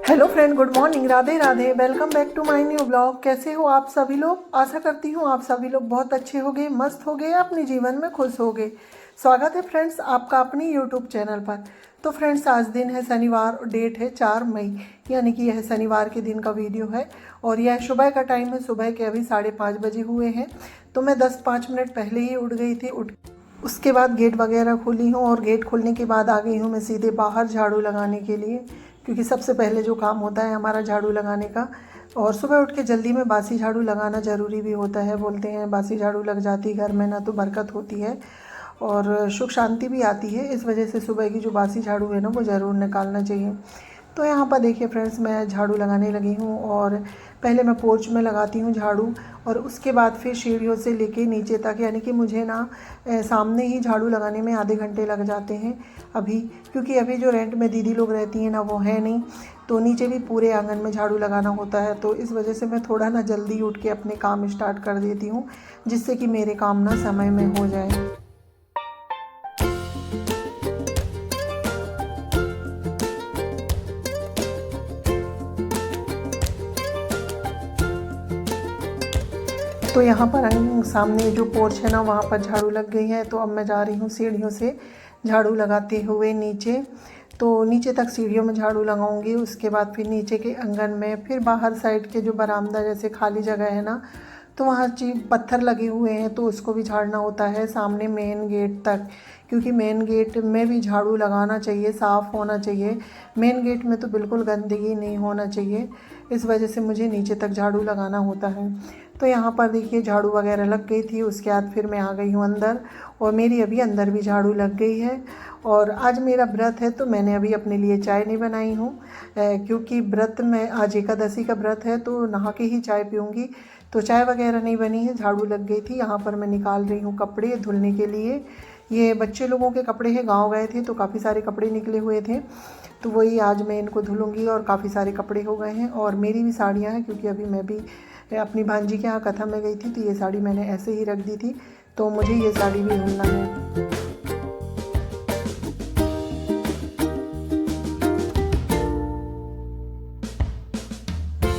Hello friend, good morning, Radhe Radhe. Welcome back to my new blog. कैसे हो आप सभी लोग? आशा करती हूँ आप सभी लोग बहुत अच्छे होंगे, मस्त होंगे, अपने जीवन में खुश होंगे। स्वागत है फ्रेंड्स आपका अपनी यूट्यूब चैनल पर। तो फ्रेंड्स, आज दिन है शनिवार, डेट है 4 मई, यानी कि यह शनिवार के दिन का वीडियो है और यह सुबह का टाइम है। सुबह के अभी 5:30 बजे हुए हैं। तो मैं 10-5 मिनट पहले ही उठ गई थी। उसके बाद गेट वगैरह खोली हूँ और गेट खोलने के बाद आ गई हूँ मैं सीधे बाहर झाड़ू लगाने के लिए, क्योंकि सबसे पहले जो काम होता है हमारा झाड़ू लगाने का। और सुबह उठ के जल्दी में बासी झाड़ू लगाना ज़रूरी भी होता है। बोलते हैं बासी झाड़ू लग जाती घर में ना तो बरकत होती है और सुख शांति भी आती है। इस वजह से सुबह की जो बासी झाड़ू है ना वो ज़रूर निकालना चाहिए। तो यहाँ पर देखिए फ्रेंड्स, मैं झाड़ू लगाने लगी हूँ और पहले मैं पोर्च में लगाती हूँ झाड़ू और उसके बाद फिर सीढ़ियों से लेके नीचे तक, यानी कि मुझे ना सामने ही झाड़ू लगाने में आधे घंटे लग जाते हैं अभी, क्योंकि अभी जो रेंट में दीदी लोग रहती हैं ना वो है नहीं, तो नीचे भी पूरे आंगन में झाड़ू लगाना होता है। तो इस वजह से मैं थोड़ा ना जल्दी उठ के अपने काम स्टार्ट कर देती हूँ, जिससे कि मेरे काम ना समय में हो जाए। तो यहाँ पर सामने जो पोर्च है ना वहाँ पर झाड़ू लग गई है। तो अब मैं जा रही हूँ सीढ़ियों से झाड़ू लगाते हुए नीचे। तो नीचे तक सीढ़ियों में झाड़ू लगाऊंगी, उसके बाद फिर नीचे के आंगन में, फिर बाहर साइड के जो बरामदा जैसे खाली जगह है ना, तो वहाँ पत्थर लगे हुए हैं तो उसको भी झाड़ना होता है। सामने मेन गेट तक, क्योंकि मेन गेट में भी झाड़ू लगाना चाहिए, साफ़ होना चाहिए। मेन गेट में तो बिल्कुल गंदगी नहीं होना चाहिए, इस वजह से मुझे नीचे तक झाड़ू लगाना होता है। तो यहाँ पर देखिए झाड़ू वगैरह लग गई थी। उसके बाद फिर मैं आ गई हूँ अंदर और मेरी अभी अंदर भी झाड़ू लग गई है। और आज मेरा व्रत है तो मैंने अभी अपने लिए चाय नहीं बनाई हूँ, क्योंकि व्रत में आज एकादशी का व्रत है तो नहा के ही चाय पीऊँगी। तो चाय वगैरह नहीं बनी है, झाड़ू लग गई थी। यहाँ पर मैं निकाल रही हूँ कपड़े धुलने के लिए। ये बच्चे लोगों के कपड़े हैं, गांव गए थे तो काफ़ी सारे कपड़े निकले हुए थे, तो वही आज मैं इनको धुलूँगी। और काफ़ी सारे कपड़े हो गए हैं और मेरी भी साड़ियाँ हैं, क्योंकि अभी मैं भी अपनी भांजी के यहाँ कथा में गई थी तो ये साड़ी मैंने ऐसे ही रख दी थी, तो मुझे ये साड़ी भी धुलना है।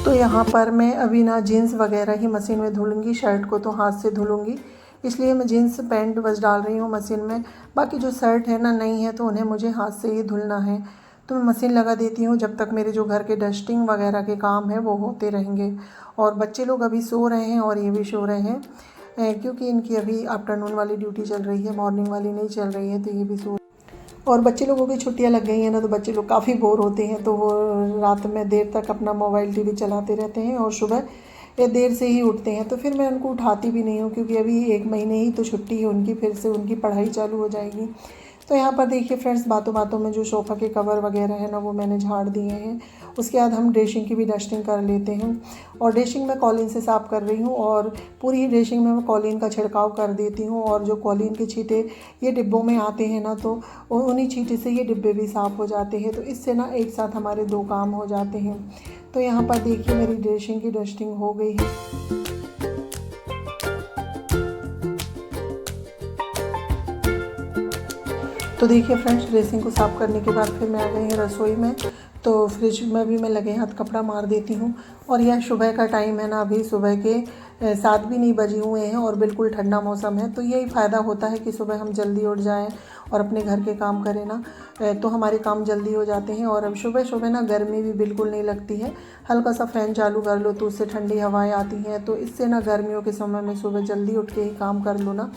तो यहाँ पर मैं अभी ना जीन्स वगैरह ही मशीन में धुलूँगी, शर्ट को तो हाथ से धुलूँगी, इसलिए मैं जीन्स पैंट बस डाल रही हूँ मशीन में। बाकी जो शर्ट है ना नई है तो उन्हें मुझे हाथ से ही धुलना है। तो मैं मशीन लगा देती हूँ जब तक मेरे जो घर के डस्टिंग वगैरह के काम है वो होते रहेंगे। और बच्चे लोग अभी सो रहे हैं और ये भी सो रहे हैं, क्योंकि इनकी अभी आफ्टरनून वाली ड्यूटी चल रही है, मॉर्निंग वाली नहीं चल रही है, तो ये भी सो। और बच्चे लोगों की छुट्टियां लग गई हैं ना तो बच्चे लोग काफ़ी बोर होते हैं, तो वो रात में देर तक अपना मोबाइल टीवी चलाते रहते हैं और सुबह देर से ही उठते हैं। तो फिर मैं उनको उठाती भी नहीं हूँ, क्योंकि अभी 1 महीने ही तो छुट्टी है उनकी, फिर से उनकी पढ़ाई चालू हो जाएगी। तो यहाँ पर देखिए फ्रेंड्स, बातों बातों में जो सोफ़ा के कवर वगैरह है ना वो मैंने झाड़ दिए हैं। उसके बाद हम ड्रेसिंग की भी डस्टिंग कर लेते हैं। और ड्रेसिंग मैं कॉलिन से साफ़ कर रही हूँ और पूरी ड्रेसिंग में मैं कॉलिन का छिड़काव कर देती हूँ। और जो कॉलिन के छींटे ये डिब्बों में आते हैं ना, तो उन्हीं छींटे से ये डिब्बे भी साफ़ हो जाते हैं। तो इससे ना एक साथ हमारे 2 काम हो जाते हैं। तो यहाँ पर देखिए मेरी ड्रेसिंग की डस्टिंग हो गई है। तो देखिए फ्रेंड्स, ड्रेसिंग को साफ़ करने के बाद फिर मैं आ गई हूँ रसोई में। तो फ्रिज में भी मैं लगे हाथ कपड़ा मार देती हूँ। और यह सुबह का टाइम है ना, अभी सुबह के 7 भी नहीं बजे हुए हैं और बिल्कुल ठंडा मौसम है। तो यही फ़ायदा होता है कि सुबह हम जल्दी उठ जाएं और अपने घर के काम करें ना, तो हमारे काम जल्दी हो जाते हैं। और अब सुबह सुबह ना गर्मी भी बिल्कुल नहीं लगती है। हल्का सा फ़ैन चालू कर लो तो उससे ठंडी हवाएं आती हैं, तो इससे ना गर्मियों के समय में सुबह जल्दी उठ के ही काम कर लो ना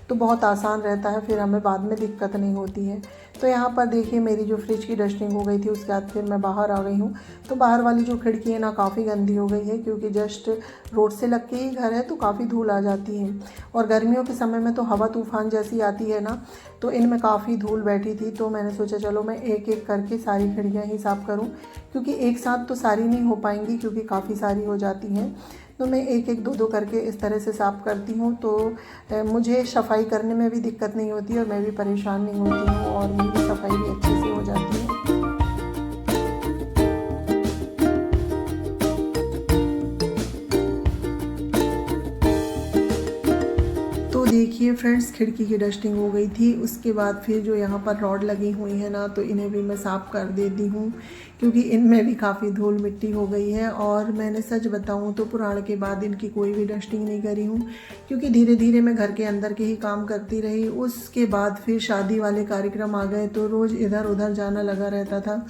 तो बहुत आसान रहता है, फिर हमें बाद में दिक्कत नहीं होती है। तो यहाँ पर देखिए मेरी जो फ्रिज की डस्टिंग हो गई थी, उसके बाद फिर मैं बाहर आ गई हूँ। तो बाहर वाली जो खिड़की है ना काफ़ी गंदी हो गई है, क्योंकि जस्ट रोड से लग के ही घर है तो काफ़ी धूल आ जाती है। और गर्मियों के समय में तो हवा तूफान जैसी आती है ना, तो इनमें काफ़ी धूल बैठी थी। तो मैंने सोचा चलो मैं एक एक करके सारी खिड़कियाँ ही साफ़ करूँ, क्योंकि एक साथ तो सारी नहीं हो पाएंगी, क्योंकि काफ़ी सारी हो जाती हैं। तो मैं एक एक दो दो करके इस तरह से साफ़ करती हूँ, तो मुझे सफाई करने में भी दिक्कत नहीं होती और मैं भी परेशान नहीं होती हूँ और मेरी सफाई भी अच्छे से हो जाती है। देखिए फ्रेंड्स, खिड़की की डस्टिंग हो गई थी। उसके बाद फिर जो यहाँ पर रॉड लगी हुई है ना, तो इन्हें भी मैं साफ़ कर देती हूँ, क्योंकि इनमें भी काफ़ी धूल मिट्टी हो गई है। और मैंने सच बताऊँ तो पुराण के बाद इनकी कोई भी डस्टिंग नहीं करी हूँ, क्योंकि धीरे धीरे मैं घर के अंदर के ही काम करती रही। उसके बाद फिर शादी वाले कार्यक्रम आ गए तो रोज़ इधर उधर जाना लगा रहता था,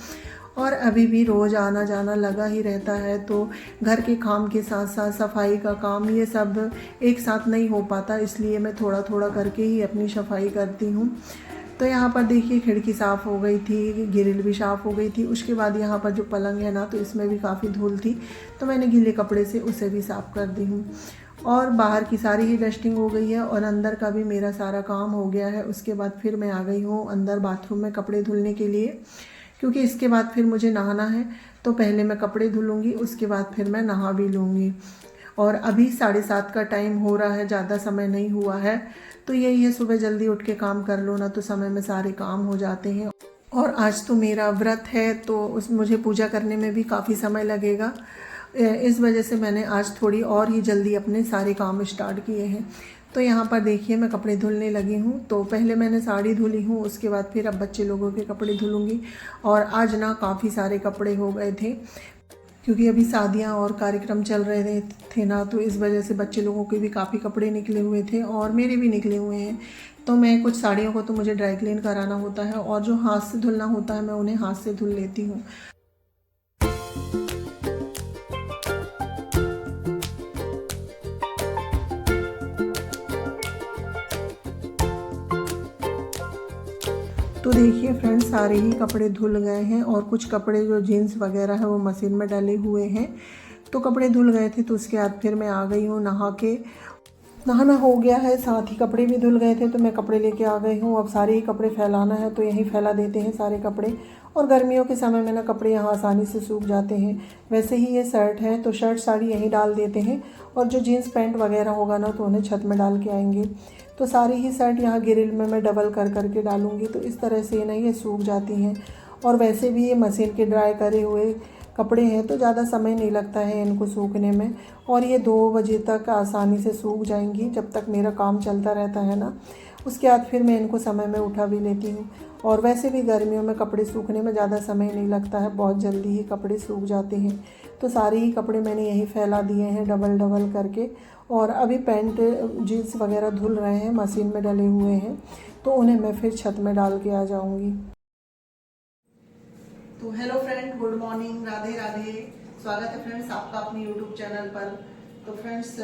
और अभी भी रोज़ आना जाना लगा ही रहता है। तो घर के काम के साथ साथ सफाई का काम, ये सब एक साथ नहीं हो पाता, इसलिए मैं थोड़ा थोड़ा करके ही अपनी सफाई करती हूँ। तो यहाँ पर देखिए खिड़की साफ़ हो गई थी, ग्रिल भी साफ़ हो गई थी। उसके बाद यहाँ पर जो पलंग है ना, तो इसमें भी काफ़ी धूल थी, तो मैंने गीले कपड़े से उसे भी साफ़ कर दी हूँ। और बाहर की सारी ही डस्टिंग हो गई है, और अंदर का भी मेरा सारा काम हो गया है। उसके बाद फिर मैं आ गई हूँ अंदर बाथरूम में कपड़े धुलने के लिए, क्योंकि इसके बाद फिर मुझे नहाना है। तो पहले मैं कपड़े धुलूँगी, उसके बाद फिर मैं नहा भी लूँगी। और अभी 7:30 का टाइम हो रहा है, ज़्यादा समय नहीं हुआ है। तो यही है, सुबह जल्दी उठ के काम कर लो ना, तो समय में सारे काम हो जाते हैं। और आज तो मेरा व्रत है, तो मुझे पूजा करने में भी काफ़ी समय लगेगा। इस वजह से मैंने आज थोड़ी और ही जल्दी अपने सारे काम स्टार्ट किए हैं। तो यहाँ पर देखिए मैं कपड़े धुलने लगी हूँ। तो पहले मैंने साड़ी धुली हूँ, उसके बाद फिर अब बच्चे लोगों के कपड़े धुलूँगी। और आज ना काफ़ी सारे कपड़े हो गए थे, क्योंकि अभी शादियाँ और कार्यक्रम चल रहे थे ना, तो इस वजह से बच्चे लोगों के भी काफ़ी कपड़े निकले हुए थे, और मेरे भी निकले हुए हैं। तो मैं कुछ साड़ियों को तो मुझे ड्राई क्लीन कराना होता है, और जो हाथ से धुलना होता है मैं उन्हें हाथ से धुल लेती हूँ। तो देखिए फ्रेंड्स, सारे ही कपड़े धुल गए हैं, और कुछ कपड़े जो जीन्स वगैरह है वो मशीन में डले हुए हैं। तो कपड़े धुल गए थे, तो उसके बाद फिर मैं आ गई हूँ नहा के। नहाना हो गया है, साथ ही कपड़े भी धुल गए थे, तो मैं कपड़े लेके आ गई हूँ। अब सारे ही कपड़े फैलाना है, तो यहीं फैला देते हैं सारे कपड़े। और गर्मियों के समय में ना कपड़े यहाँ आसानी से सूख जाते हैं। वैसे ही ये शर्ट है, तो शर्ट साड़ी यहीं डाल देते हैं, और जो जीन्स पैंट वगैरह होगा ना, तो उन्हें छत में डाल के आएंगे। तो सारी ही शर्ट यहाँ ग्रिल में मैं डबल कर करके डालूँगी, तो इस तरह से ना ये सूख जाती हैं। और वैसे भी ये मशीन के ड्राई करे हुए कपड़े हैं, तो ज़्यादा समय नहीं लगता है इनको सूखने में, और ये 2 बजे तक आसानी से सूख जाएंगी, जब तक मेरा काम चलता रहता है ना। उसके बाद फिर मैं इनको समय में उठा भी लेती हूँ। और वैसे भी गर्मियों में कपड़े सूखने में ज़्यादा समय नहीं लगता है, बहुत जल्दी ही कपड़े सूख जाते हैं। तो सारे ही कपड़े मैंने यहीं फैला दिए हैं डबल डबल करके। और अभी पैंट जीन्स वगैरह धुल रहे हैं, मशीन में डले हुए हैं, तो उन्हें मैं फिर छत में डाल के आ जाऊँगी। तो hello friend, good morning, Radhe Radhe. स्वागत है फ्रेंड्स आपका अपने यूट्यूब चैनल पर। तो फ्रेंड्स,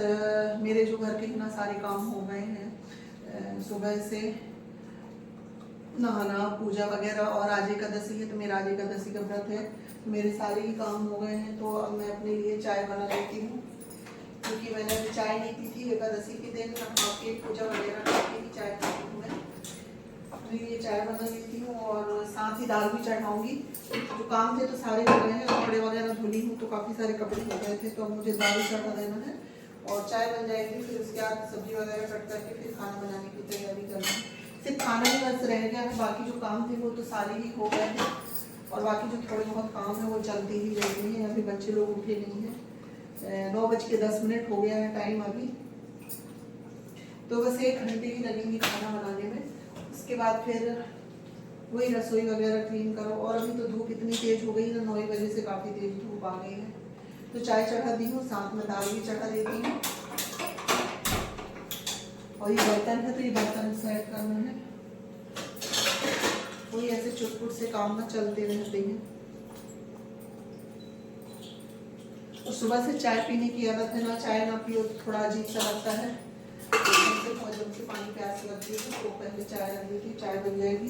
मेरे जो घर के इतना सारे काम हो गए हैं, सुबह से नहाना, पूजा वगैरह, और आज एकादशी है, तो मेरा आज एकादशी का व्रत है, तो मेरे सारे ही काम हो गए हैं। तो अब मैं अपने लिए चाय बना लेती हूँ, क्योंकि मैंने अभी चाय नहीं पी थी एकादशी के दिन। नहा के पूजा वगैरह करके ही चाय पीती हूँ मैं। अपने लिए चाय बना लेती हूँ, और साथ ही दाल भी चढ़ाऊँगी। जो काम थे तो सारे हो गए हैं, कपड़े वगैरह धुली हूँ, तो काफ़ी सारे कपड़े हो गए थे, तो अब मुझे दाल चढ़ा देना है, और चाय बन जाएगी। फिर उसके बाद सब्जी वगैरह कट करके फिर खाना बनाने की तैयारी करना है। सिर्फ खाना ही बस रह गया है, बाकी जो काम थे वो तो सारे ही हो गए हैं, और बाकी जो थोड़े बहुत काम है वो चलते ही रहते हैं। अभी बच्चे लोग उठे नहीं हैं, 9:10 हो गया है टाइम अभी, तो बस 1 घंटे ही लगेंगे खाना बनाने में। उसके बाद फिर वही रसोई वगैरह क्लीन करो। और अभी तो धूप इतनी तेज हो गई ना, 9 बजे से काफ़ी तेज धूप आ गई है। तो चाय चढ़ा दी हूँ, साथ में दाल भी चढ़ा देती हूँ। और ये बर्तन है, तो ये बर्तन सेट करना है। वही ऐसे चुटपुट से काम ना चलते रहते हैं। और सुबह से चाय पीने की आदत है ना, चाय ना पियो तो थोड़ा अजीब सा लगता है। जब से पानी प्यास लगती है तो पहले चाय रख देती, चाय बन जाएगी,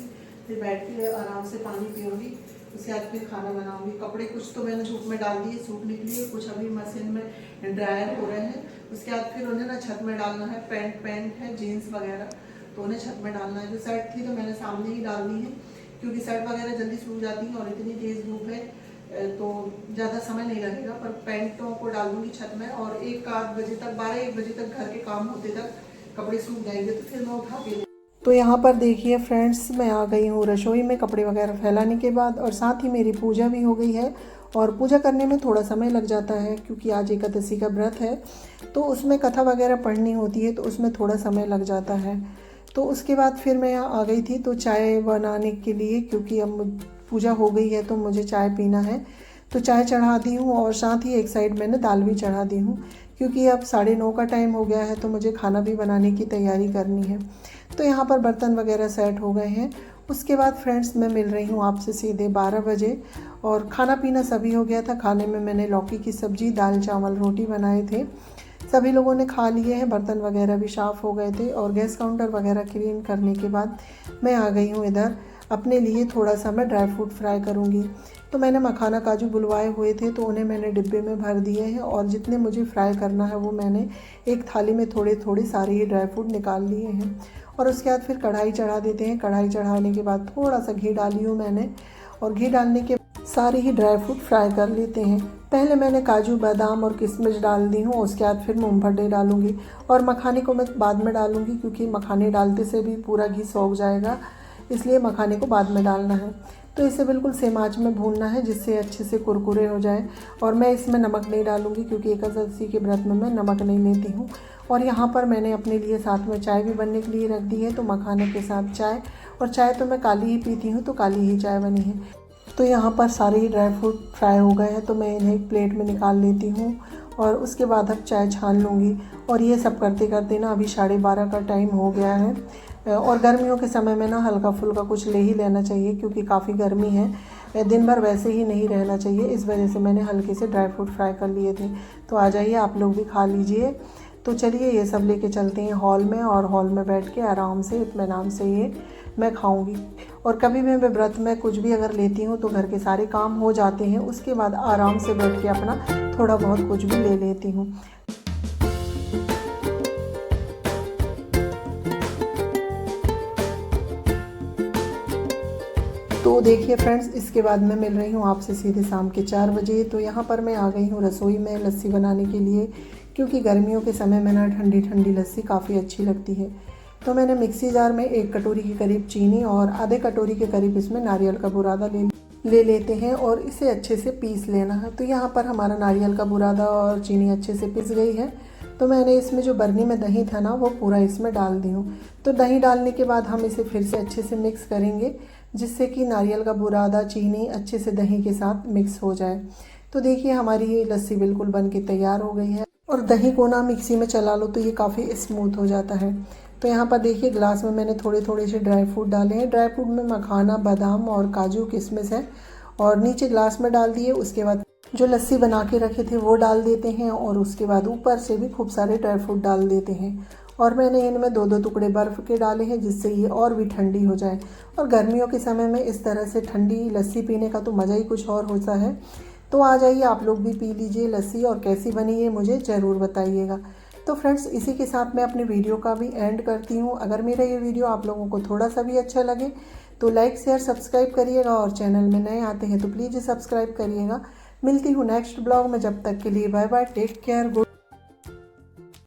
फिर बैठ के आराम से पानी पीऊँगी। उसके बाद फिर खाना बनाऊँगी। कपड़े कुछ तो मैंने धूप में डाल दिए सूखने के लिए, कुछ अभी मशीन में ड्रायर हो रहे हैं। उसके बाद फिर उन्हें ना छत में डालना है। पैंट है, जीन्स वगैरह, तो उन्हें छत में डालना है। जो शर्ट थी तो मैंने सामने ही डालनी है, क्योंकि शर्ट वगैरह जल्दी सूख जाती है, और इतनी तेज़ धूप है तो ज़्यादा समय नहीं लगेगा। पर पैंटों को डाल दूँगी छत में, और 1-8 बजे तक, 12-1 बजे तक घर के काम होते तक कपड़े सूख जाएंगे, तो फिर मैं उठा के। तो यहाँ पर देखिए फ्रेंड्स, मैं आ गई हूँ रसोई में कपड़े वगैरह फैलाने के बाद, और साथ ही मेरी पूजा भी हो गई है। और पूजा करने में थोड़ा समय लग जाता है क्योंकि आज एकादशी का व्रत है, तो उसमें कथा वगैरह पढ़नी होती है, तो उसमें थोड़ा समय लग जाता है। तो उसके बाद फिर मैं यहाँ आ गई थी तो चाय बनाने के लिए, क्योंकि अब पूजा हो गई है तो मुझे चाय पीना है। तो चाय चढ़ा दी हूँ और साथ ही एक साइड मैंने दाल भी चढ़ा दी हूँ, क्योंकि अब 9:30 का टाइम हो गया है तो मुझे खाना भी बनाने की तैयारी करनी है। तो यहाँ पर बर्तन वगैरह सेट हो गए हैं। उसके बाद फ्रेंड्स मैं मिल रही हूँ आपसे सीधे 12 बजे, और खाना पीना सभी हो गया था। खाने में मैंने लौकी की सब्ज़ी, दाल चावल रोटी बनाए थे। सभी लोगों ने खा लिए हैं, बर्तन वगैरह भी साफ़ हो गए थे और गैस काउंटर वगैरह क्लीन करने के बाद मैं आ गई हूँ इधर। अपने लिए थोड़ा सा मैं ड्राई फ्रूट फ्राई करूँगी। तो मैंने मखाना काजू बुलवाए हुए थे तो उन्हें मैंने डिब्बे में भर दिए हैं, और जितने मुझे फ्राई करना है वो मैंने एक थाली में थोड़े थोड़े सारे ही ड्राई फ्रूट निकाल लिए हैं। और उसके बाद फिर कढ़ाई चढ़ा देते हैं। कढ़ाई चढ़ाने के बाद थोड़ा सा घी डाली हूँ मैंने, और घी डालने के सारे ही ड्राई फ्रूट फ्राई कर लेते हैं। पहले मैंने काजू, बादाम और किशमिश डाल दी हूँ, उसके बाद फिर मूंगफली डालूंगी, और मखाने को मैं बाद में डालूंगी क्योंकि मखाने डालते से भी पूरा घी सूख जाएगा, इसलिए मखाने को बाद में डालना है। तो इसे बिल्कुल सेम आंच में भूनना है जिससे अच्छे से कुरकुरे हो जाए। और मैं इसमें नमक नहीं डालूंगी क्योंकि एकादशी के व्रत में मैं नमक नहीं लेती हूँ। और यहाँ पर मैंने अपने लिए साथ में चाय भी बनने के लिए रख दी है, तो मखाने के साथ चाय, और चाय तो मैं काली ही पीती हूँ तो काली ही चाय बनी है। तो यहाँ पर सारे ही ड्राई फ्रूट फ्राई हो गए हैं तो मैं इन्हें एक प्लेट में निकाल लेती हूँ, और उसके बाद अब चाय छान लूँगी। और ये सब करते करते ना अभी 12:30 का टाइम हो गया है, और गर्मियों के समय में ना हल्का फुल्का कुछ ले ही लेना चाहिए क्योंकि काफ़ी गर्मी है। दिन भर वैसे ही नहीं रहना चाहिए, इस वजह से मैंने हल्के से ड्राई फ्रूट फ्राई कर लिए थे। तो आ जाइए आप लोग भी खा लीजिए। तो चलिए ये सब लेके चलते हैं हॉल में, और हॉल में बैठ के आराम से इत्मीनान से ये मैं खाऊंगी। और कभी भी मैं व्रत में कुछ भी अगर लेती हूँ तो घर के सारे काम हो जाते हैं, उसके बाद आराम से बैठ के अपना थोड़ा बहुत कुछ भी ले लेती हूँ। तो देखिए फ्रेंड्स, इसके बाद मैं मिल रही हूँ आपसे सीधे शाम के 4 बजे। तो यहाँ पर मैं आ गई हूँ रसोई में लस्सी बनाने के लिए, क्योंकि गर्मियों के समय में ना ठंडी ठंडी लस्सी काफ़ी अच्छी लगती है। तो मैंने मिक्सी जार में 1 कटोरी के करीब चीनी और आधे कटोरी के करीब इसमें नारियल का बुरादा ले लेते हैं, और इसे अच्छे से पीस लेना है। तो यहाँ पर हमारा नारियल का बुरादा और चीनी अच्छे से पिस गई है। तो मैंने इसमें जो बरनी में दही था ना वो पूरा इसमें डाल दी हूँ। तो दही डालने के बाद हम इसे फिर से अच्छे से मिक्स करेंगे, जिससे कि नारियल का बुरादा, चीनी अच्छे से दही के साथ मिक्स हो जाए। तो देखिए हमारी ये लस्सी बिल्कुल बन के तैयार हो गई है। और दही को ना मिक्सी में चला लो तो ये काफ़ी स्मूथ हो जाता है। तो यहाँ पर देखिए ग्लास में मैंने थोड़े थोड़े से ड्राई फ्रूट डाले हैं। ड्राई फ्रूट में मखाना, बादाम और काजू, किशमिश है, और नीचे ग्लास में डाल दिए। उसके बाद जो लस्सी बना के रखे थे वो डाल देते हैं, और उसके बाद ऊपर से भी खूब सारे ड्राई फ्रूट डाल देते हैं। और मैंने इनमें 2-2 टुकड़े बर्फ़ के डाले हैं जिससे ये और भी ठंडी हो जाए। और गर्मियों के समय में इस तरह से ठंडी लस्सी पीने का तो मज़ा ही कुछ और होता है। तो आ जाइए आप लोग भी पी लीजिए लस्सी, और कैसी बनी है मुझे ज़रूर बताइएगा। तो फ्रेंड्स, इसी के साथ मैं अपनी वीडियो का भी एंड करती हूँ। अगर मेरा ये वीडियो आप लोगों को थोड़ा सा भी अच्छा लगे तो लाइक, शेयर, सब्सक्राइब करिएगा, और चैनल में नए आते हैं तो प्लीज़ सब्सक्राइब करिएगा। मिलती हूँ नेक्स्ट ब्लॉग में, जब तक के लिए bye bye, take care, good.